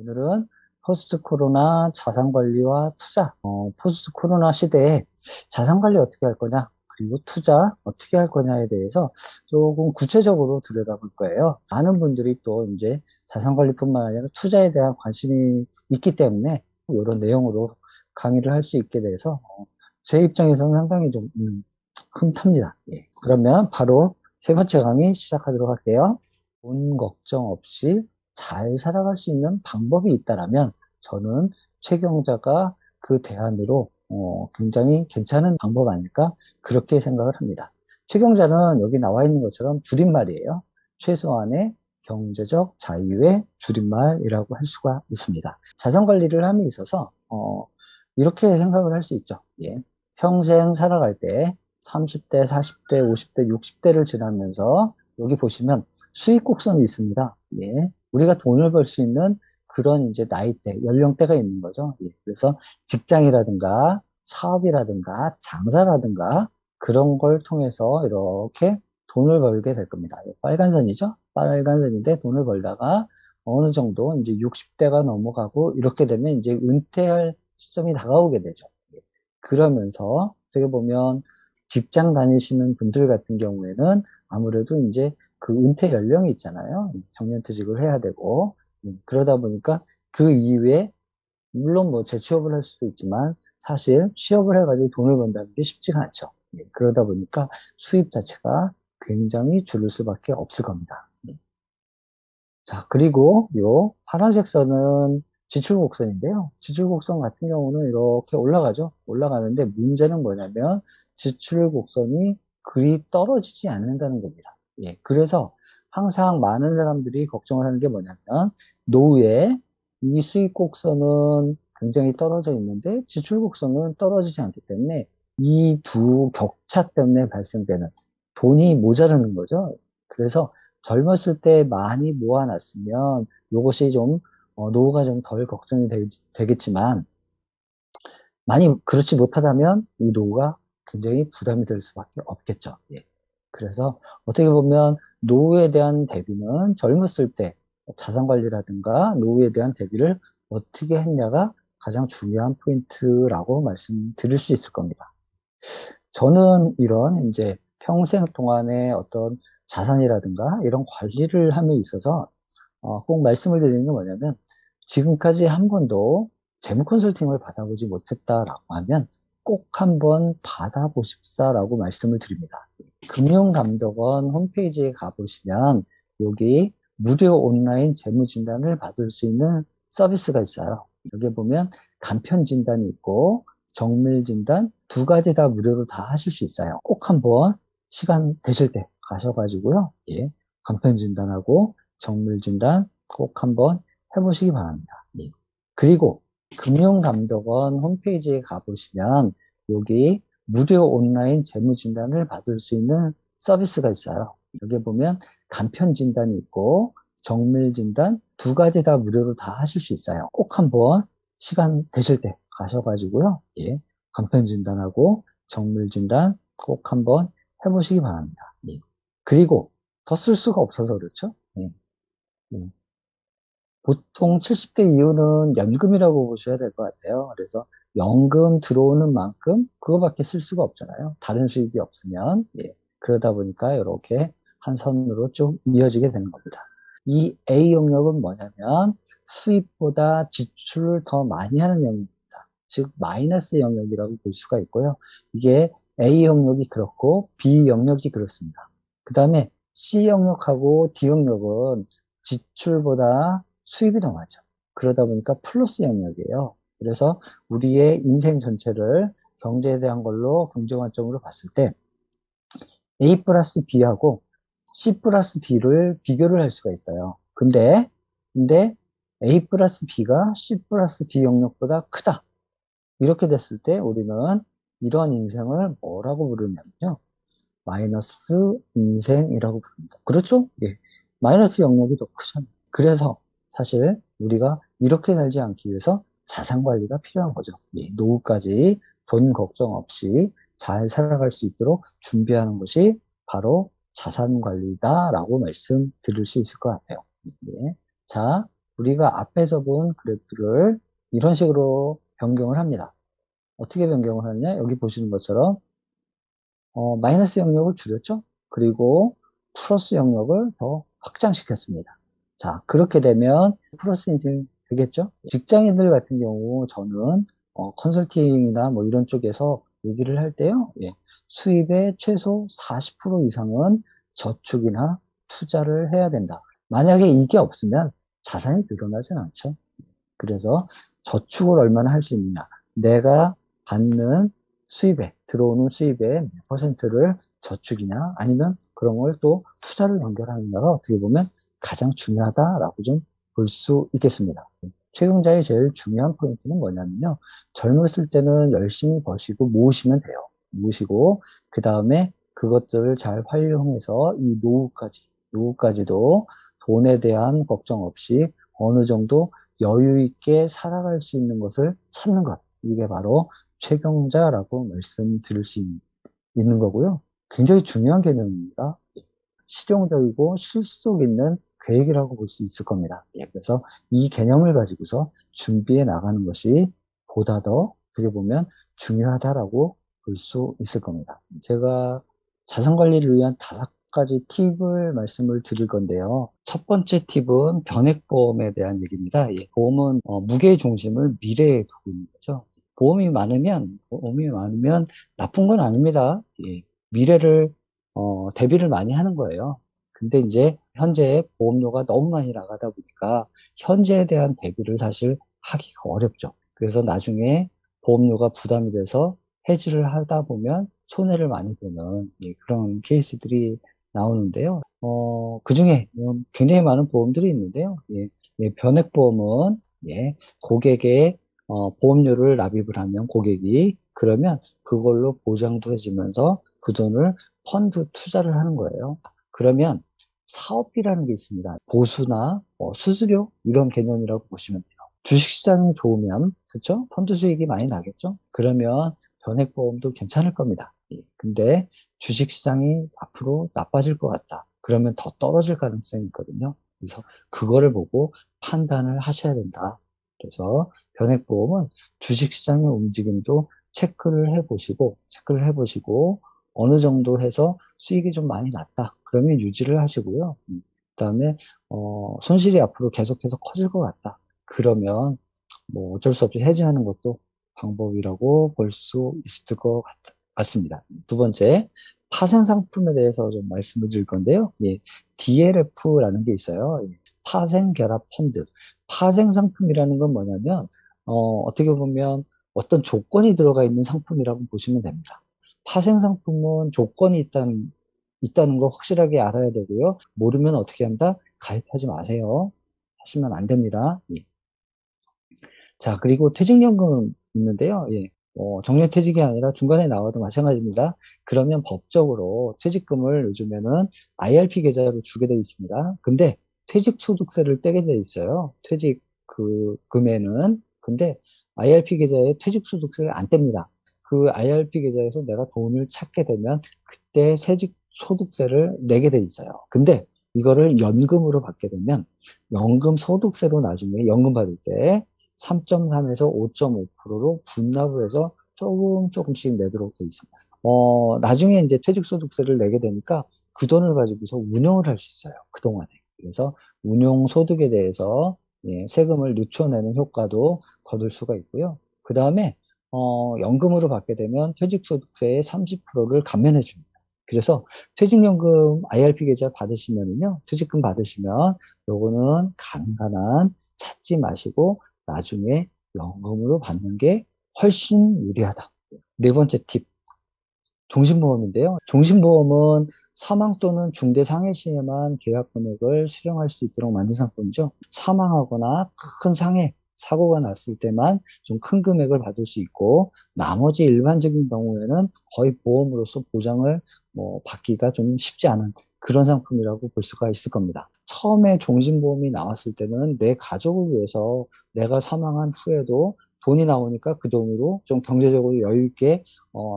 오늘은 포스트 코로나 자산 관리와 투자, 포스트 코로나 시대에 자산 관리 어떻게 할 거냐, 그리고 투자 어떻게 할 거냐에 대해서 조금 구체적으로 들여다볼 거예요. 많은 분들이 또 이제 자산 관리뿐만 아니라 투자에 대한 관심이 있기 때문에 이런 내용으로 강의를 할 수 있게 돼서 제 입장에서는 상당히 좀 흐뭇합니다. 예. 그러면 바로 세 번째 강의 시작하도록 할게요. 돈 걱정 없이 잘 살아갈 수 있는 방법이 있다라면 저는 최경자가 그 대안으로 굉장히 괜찮은 방법 아닐까 그렇게 생각을 합니다. 최경자는 여기 나와 있는 것처럼 줄임말이에요. 최소한의 경제적 자유의 줄임말이라고 할 수가 있습니다. 자산 관리를 함에 있어서 이렇게 생각을 할 수 있죠. 예. 평생 살아갈 때 30대, 40대, 50대, 60대를 지나면서 여기 보시면 수익 곡선이 있습니다. 예. 우리가 돈을 벌 수 있는 그런 이제 나이대, 연령대가 있는 거죠. 예. 그래서 직장이라든가 사업이라든가 장사라든가 그런 걸 통해서 이렇게 돈을 벌게 될 겁니다. 빨간 선이죠? 빨간 선인데 돈을 벌다가 어느 정도 이제 60대가 넘어가고 이렇게 되면 이제 은퇴할 시점이 다가오게 되죠. 예. 그러면서 어떻게 보면 직장 다니시는 분들 같은 경우에는 아무래도 이제 그 은퇴 연령이 있잖아요. 정년퇴직을 해야 되고 그러다 보니까 그 이후에 물론 뭐 재취업을 할 수도 있지만 사실 취업을 해가지고 돈을 번다는 게 쉽지가 않죠. 그러다 보니까 수입 자체가 굉장히 줄을 수밖에 없을 겁니다. 자, 그리고 요 파란색 선은 지출곡선인데요. 지출곡선 같은 경우는 이렇게 올라가죠. 올라가는데 문제는 뭐냐면 지출곡선이 그리 떨어지지 않는다는 겁니다. 예, 그래서 항상 많은 사람들이 걱정을 하는 게 뭐냐면 노후에 이 수익곡선은 굉장히 떨어져 있는데 지출곡선은 떨어지지 않기 때문에 이 두 격차 때문에 발생되는 돈이 모자라는 거죠. 그래서 젊었을 때 많이 모아놨으면 이것이 좀 노후가 좀 덜 걱정이 되겠지만 많이 그렇지 못하다면 이 노후가 굉장히 부담이 될 수밖에 없겠죠. 예. 그래서 어떻게 보면 노후에 대한 대비는 젊었을 때 자산 관리라든가 노후에 대한 대비를 어떻게 했냐가 가장 중요한 포인트라고 말씀드릴 수 있을 겁니다. 저는 이런 이제 평생 동안의 어떤 자산이라든가 이런 관리를 함에 있어서 꼭 말씀을 드리는 게 뭐냐면 지금까지 한 번도 재무 컨설팅을 받아보지 못했다라고 하면 꼭 한번 받아보십사라고 말씀을 드립니다. 금융감독원 홈페이지에 가보시면 여기 무료 온라인 재무진단을 받을 수 있는 서비스가 있어요. 여기 보면 간편진단이 있고 정밀진단 두 가지 다 무료로 다 하실 수 있어요. 꼭 한번 시간 되실 때 가셔가지고요. 예, 간편진단하고 정밀진단 꼭 한번 해보시기 바랍니다. 예. 그리고 금융감독원 홈페이지에 가보시면 여기 무료 온라인 재무진단을 받을 수 있는 서비스가 있어요. 여기 보면 간편진단이 있고 정밀진단 두 가지 다 무료로 다 하실 수 있어요. 꼭 한번 시간 되실 때 가셔가지고요. 예, 간편진단하고 정밀진단 꼭 한번 해보시기 바랍니다. 예. 그리고 더 쓸 수가 없어서 그렇죠. 예. 예. 보통 70대 이후는 연금이라고 보셔야 될 것 같아요. 그래서 연금 들어오는 만큼 그거밖에 쓸 수가 없잖아요. 다른 수입이 없으면. 예. 그러다 보니까 이렇게 한 선으로 쭉 이어지게 되는 겁니다. 이 A 영역은 뭐냐면 수입보다 지출을 더 많이 하는 영역입니다. 즉 마이너스 영역이라고 볼 수가 있고요. 이게 A 영역이 그렇고 B 영역이 그렇습니다. 그 다음에 C 영역하고 D 영역은 지출보다 수입이 더 많죠. 그러다 보니까 플러스 영역이에요. 그래서 우리의 인생 전체를 경제에 대한 걸로 긍정관점으로 봤을 때 A 플러스 B하고 C 플러스 D를 비교를 할 수가 있어요. 근데 A 플러스 B가 C 플러스 D 영역보다 크다. 이렇게 됐을 때 우리는 이러한 인생을 뭐라고 부르냐면요. 마이너스 인생이라고 부릅니다. 그렇죠? 예. 마이너스 영역이 더 크잖아요. 그래서 사실 우리가 이렇게 살지 않기 위해서 자산 관리가 필요한 거죠. 예. 노후까지 돈 걱정 없이 잘 살아갈 수 있도록 준비하는 것이 바로 자산 관리다라고 말씀드릴 수 있을 것 같아요. 예. 자, 우리가 앞에서 본 그래프를 이런 식으로 변경을 합니다. 어떻게 변경을 하느냐? 여기 보시는 것처럼 마이너스 영역을 줄였죠? 그리고 플러스 영역을 더 확장시켰습니다. 자, 그렇게 되면 플러스 이제 되겠죠? 직장인들 같은 경우 저는 컨설팅이나 뭐 이런 쪽에서 얘기를 할 때요. 예, 수입의 최소 40% 이상은 저축이나 투자를 해야 된다. 만약에 이게 없으면 자산이 늘어나진 않죠. 그래서 저축을 얼마나 할 수 있느냐. 내가 받는 수입에, 들어오는 수입의 몇 퍼센트를 저축이냐, 아니면 그런 걸 또 투자를 연결하느냐가 어떻게 보면 가장 중요하다라고 좀 볼 수 있겠습니다. 최경자의 제일 중요한 포인트는 뭐냐면요. 젊었을 때는 열심히 버시고 모으시면 돼요. 모으시고, 그 다음에 그것들을 잘 활용해서 이 노후까지도 돈에 대한 걱정 없이 어느 정도 여유 있게 살아갈 수 있는 것을 찾는 것. 이게 바로 최경자라고 말씀드릴 수 있는 거고요. 굉장히 중요한 개념입니다. 실용적이고 실속 있는 계획이라고 볼 수 있을 겁니다. 예, 그래서 이 개념을 가지고서 준비해 나가는 것이 보다 더 어떻게 보면 중요하다라고 볼 수 있을 겁니다. 제가 자산 관리를 위한 5가지 팁을 말씀을 드릴 건데요. 첫 번째 팁은 변액보험에 대한 얘기입니다. 예, 보험은 무게 중심을 미래에 두고 있는 거죠. 보험이 많으면 나쁜 건 아닙니다. 예, 미래를 대비를 많이 하는 거예요. 근데 이제 현재 보험료가 너무 많이 나가다 보니까 현재에 대한 대비를 사실 하기가 어렵죠. 그래서 나중에 보험료가 부담이 돼서 해지를 하다 보면 손해를 많이 보는, 예, 그런 케이스들이 나오는데요. 그중에 굉장히 많은 보험들이 있는데요. 예, 예, 변액보험은 예, 고객의 보험료를 납입을 하면 고객이 그러면 그걸로 보장도 해주면서 그 돈을 펀드 투자를 하는 거예요. 그러면 사업비라는 게 있습니다. 보수나 수수료 이런 개념이라고 보시면 돼요. 주식시장이 좋으면 그렇죠? 펀드 수익이 많이 나겠죠? 그러면 변액보험도 괜찮을 겁니다. 예. 근데 주식시장이 앞으로 나빠질 것 같다. 그러면 더 떨어질 가능성이 있거든요. 그래서 그거를 보고 판단을 하셔야 된다. 그래서 변액보험은 주식시장의 움직임도 체크를 해보시고 어느 정도 해서 수익이 좀 많이 났다. 그러면 유지를 하시고요. 그다음에 손실이 앞으로 계속해서 커질 것 같다. 그러면 뭐 어쩔 수 없이 해지하는 것도 방법이라고 볼 수 있을 것 같습니다. 두 번째, 파생 상품에 대해서 좀 말씀을 드릴 건데요. 예, DLF라는 게 있어요. 예, 파생 결합 펀드. 파생 상품이라는 건 뭐냐면 어떻게 보면 어떤 조건이 들어가 있는 상품이라고 보시면 됩니다. 파생 상품은 조건이 있다는 거 확실하게 알아야 되고요. 모르면 어떻게 한다? 가입하지 마세요. 하시면 안 됩니다. 예. 자, 그리고 퇴직연금 있는데요. 예. 정년퇴직이 아니라 중간에 나와도 마찬가지입니다. 그러면 법적으로 퇴직금을 요즘에는 IRP 계좌로 주게 되어 있습니다. 근데 퇴직소득세를 떼게 되어 있어요. 퇴직 그 금에는. 근데 IRP 계좌에 퇴직소득세를 안 뗍니다. 그 IRP 계좌에서 내가 돈을 찾게 되면 그때 퇴직소득세를 내게 되어 있어요. 근데 이거를 연금으로 받게 되면 연금 소득세로 나중에 연금 받을 때 3.3에서 5.5%로 분납을 해서 조금씩 내도록 되어 있습니다. 나중에 이제 퇴직소득세를 내게 되니까 그 돈을 가지고서 운용을 할 수 있어요. 그동안에. 그래서 운용소득에 대해서 예, 세금을 늦춰내는 효과도 거둘 수가 있고요. 그 다음에 연금으로 받게 되면 퇴직소득세의 30%를 감면해 줍니다. 그래서 퇴직연금 IRP 계좌 받으시면은요, 퇴직금 받으시면 요거는 간간한 찾지 마시고 나중에 연금으로 받는 게 훨씬 유리하다. 네 번째 팁, 종신보험인데요. 종신보험은 사망 또는 중대 상해 시에만 계약 금액을 수령할 수 있도록 만든 상품이죠. 사망하거나 큰 상해, 사고가 났을 때만 좀 큰 금액을 받을 수 있고, 나머지 일반적인 경우에는 거의 보험으로서 보장을 받기가 좀 쉽지 않은 그런 상품이라고 볼 수가 있을 겁니다. 처음에 종신보험이 나왔을 때는 내 가족을 위해서 내가 사망한 후에도 돈이 나오니까 그 돈으로 좀 경제적으로 여유 있게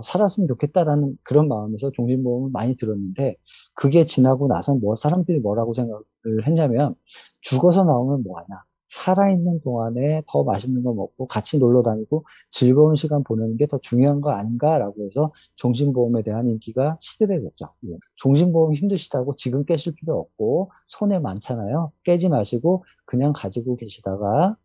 살았으면 좋겠다라는 그런 마음에서 종신보험을 많이 들었는데 그게 지나고 나서 사람들이 뭐라고 생각을 했냐면 죽어서 나오면 뭐하냐. 살아있는 동안에 더 맛있는 거 먹고 같이 놀러 다니고 즐거운 시간 보내는 게 더 중요한 거 아닌가라고 해서 종신보험에 대한 인기가 시들해졌죠. 예. 종신보험 힘드시다고 지금 깨실 필요 없고 손해 많잖아요. 깨지 마시고 그냥 가지고 계시다가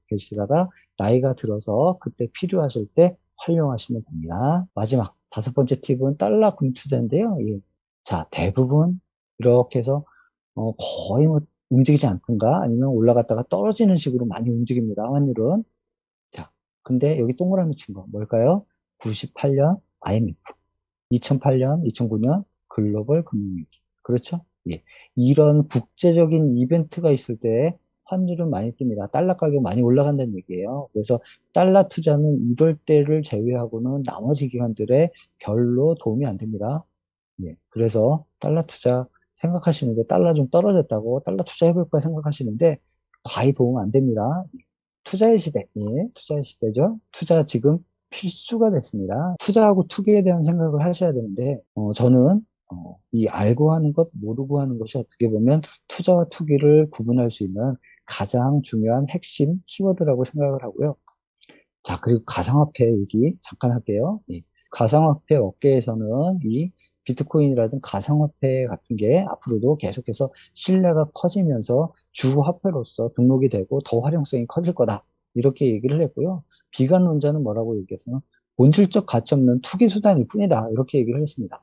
나이가 들어서 그때 필요하실 때 활용하시면 됩니다. 마지막 다섯 번째 팁은 달러 금투자인데요. 예. 자, 대부분 이렇게 해서 거의 뭐 움직이지 않던가 아니면 올라갔다가 떨어지는 식으로 많이 움직입니다. 환율은. 자, 근데 여기 동그라미 친 거 뭘까요? 98년 IMF, 2008년, 2009년 글로벌 금융위기. 그렇죠? 예. 이런 국제적인 이벤트가 있을 때 환율은 많이 뜹니다. 달러 가격 많이 올라간다는 얘기예요. 그래서 달러 투자는 이럴 때를 제외하고는 나머지 기간들에 별로 도움이 안 됩니다. 예. 그래서 달러 투자 생각하시는데 달러 좀 떨어졌다고 달러 투자해볼까 생각하시는데 과히 도움 안 됩니다. 투자의 시대, 예, 투자의 시대죠. 투자 지금 필수가 됐습니다. 투자하고 투기에 대한 생각을 하셔야 되는데 저는 이 알고 하는 것, 모르고 하는 것이 어떻게 보면 투자와 투기를 구분할 수 있는 가장 중요한 핵심 키워드라고 생각을 하고요. 자, 그리고 가상화폐 얘기 잠깐 할게요. 예. 가상화폐 업계에서는 이 비트코인이라든 가상화폐 같은 게 앞으로도 계속해서 신뢰가 커지면서 주 화폐로서 등록이 되고 더 활용성이 커질 거다. 이렇게 얘기를 했고요. 비관론자는 뭐라고 얘기해서는 본질적 가치 없는 투기 수단일 뿐이다. 이렇게 얘기를 했습니다.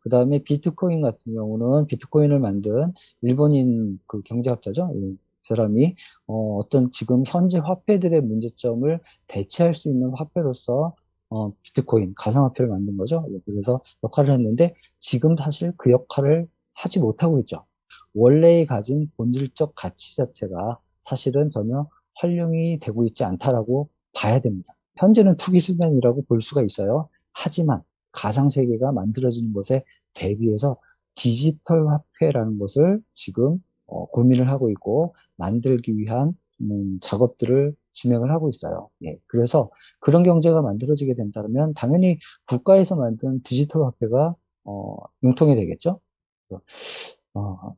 그 다음에 비트코인 같은 경우는 비트코인을 만든 일본인 그 경제학자죠. 이 사람이 어떤 지금 현재 화폐들의 문제점을 대체할 수 있는 화폐로서 비트코인, 가상화폐를 만든 거죠. 예, 그래서 역할을 했는데 지금 사실 그 역할을 하지 못하고 있죠. 원래 가진 본질적 가치 자체가 사실은 전혀 활용이 되고 있지 않다라고 봐야 됩니다. 현재는 투기 수단이라고 볼 수가 있어요. 하지만 가상세계가 만들어지는 것에 대비해서 디지털 화폐라는 것을 지금 고민을 하고 있고 만들기 위한 작업들을 진행을 하고 있어요. 예, 그래서 그런 경제가 만들어지게 된다면 당연히 국가에서 만든 디지털 화폐가 융통이 되겠죠.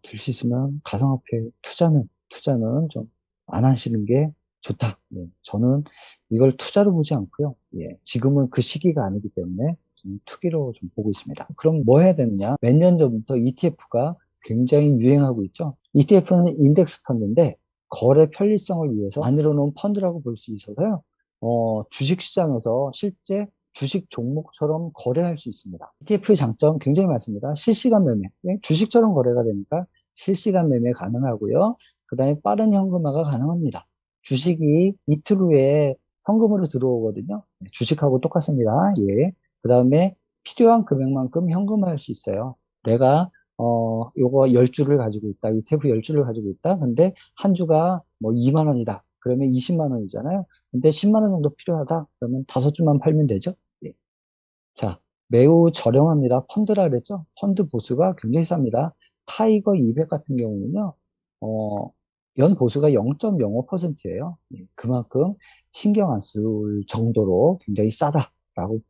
될 수 있으면 가상화폐 투자는 좀 안 하시는 게 좋다. 예, 저는 이걸 투자로 보지 않고요. 예, 지금은 그 시기가 아니기 때문에 좀 투기로 좀 보고 있습니다. 그럼 뭐 해야 되느냐? 몇 년 전부터 ETF가 굉장히 유행하고 있죠. ETF는 인덱스 펀드인데 거래 편리성을 위해서 만들어 놓은 펀드라고 볼 수 있어서요. 주식시장에서 실제 주식 종목처럼 거래할 수 있습니다. ETF의 장점 굉장히 많습니다. 실시간 매매, 주식처럼 거래가 되니까 실시간 매매 가능하고요. 그 다음에 빠른 현금화가 가능합니다. 주식이 이틀 후에 현금으로 들어오거든요. 주식하고 똑같습니다. 예. 그 다음에 필요한 금액만큼 현금화할 수 있어요. 내가 요거 10주를 가지고 있다. ETF 10주를 가지고 있다. 근데 한 주가 뭐 2만 원이다. 그러면 20만 원이잖아요. 근데 10만 원 정도 필요하다. 그러면 5주만 팔면 되죠. 예. 자, 매우 저렴합니다. 펀드라 그랬죠? 펀드 보수가 굉장히 쌉니다. 타이거 200 같은 경우는요, 어, 연 보수가 0.05%예요. 그만큼 신경 안 쓸 정도로 굉장히 싸다라고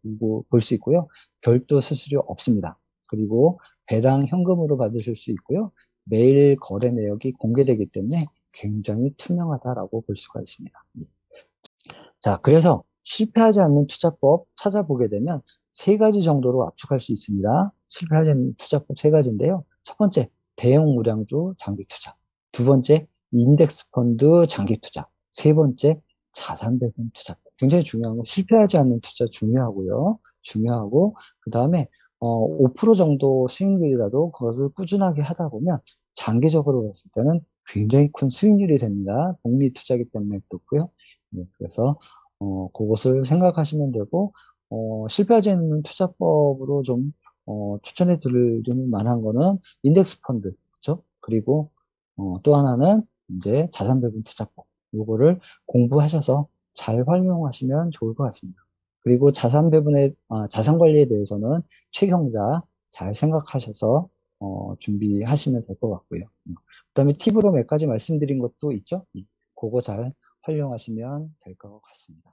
볼 수 있고요. 별도 수수료 없습니다. 그리고 배당 현금으로 받으실 수 있고요. 매일 거래 내역이 공개되기 때문에 굉장히 투명하다라고 볼 수가 있습니다. 자, 그래서 실패하지 않는 투자법 찾아보게 되면 세 가지 정도로 압축할 수 있습니다. 실패하지 않는 투자법 세 가지인데요. 첫 번째, 대형 무량주 장기 투자. 두 번째, 인덱스 펀드 장기 투자. 세 번째, 자산 배분 투자. 굉장히 중요한 거, 실패하지 않는 투자 중요하고요. 중요하고, 그 다음에 5% 정도 수익률이라도 그것을 꾸준하게 하다 보면 장기적으로 봤을 때는 굉장히 큰 수익률이 됩니다. 복리 투자기 때문에 그렇고요. 네, 그래서 그것을 생각하시면 되고 실패하지 않는 투자법으로 좀 추천해 드릴 만한 거는 인덱스 펀드, 그렇죠? 그리고 또 하나는 이제 자산 배분 투자법. 요거를 공부하셔서 잘 활용하시면 좋을 것 같습니다. 그리고 자산 관리에 대해서는 최경자 잘 생각하셔서 준비하시면 될 것 같고요. 그다음에 팁으로 몇 가지 말씀드린 것도 있죠. 그거 잘 활용하시면 될 것 같습니다.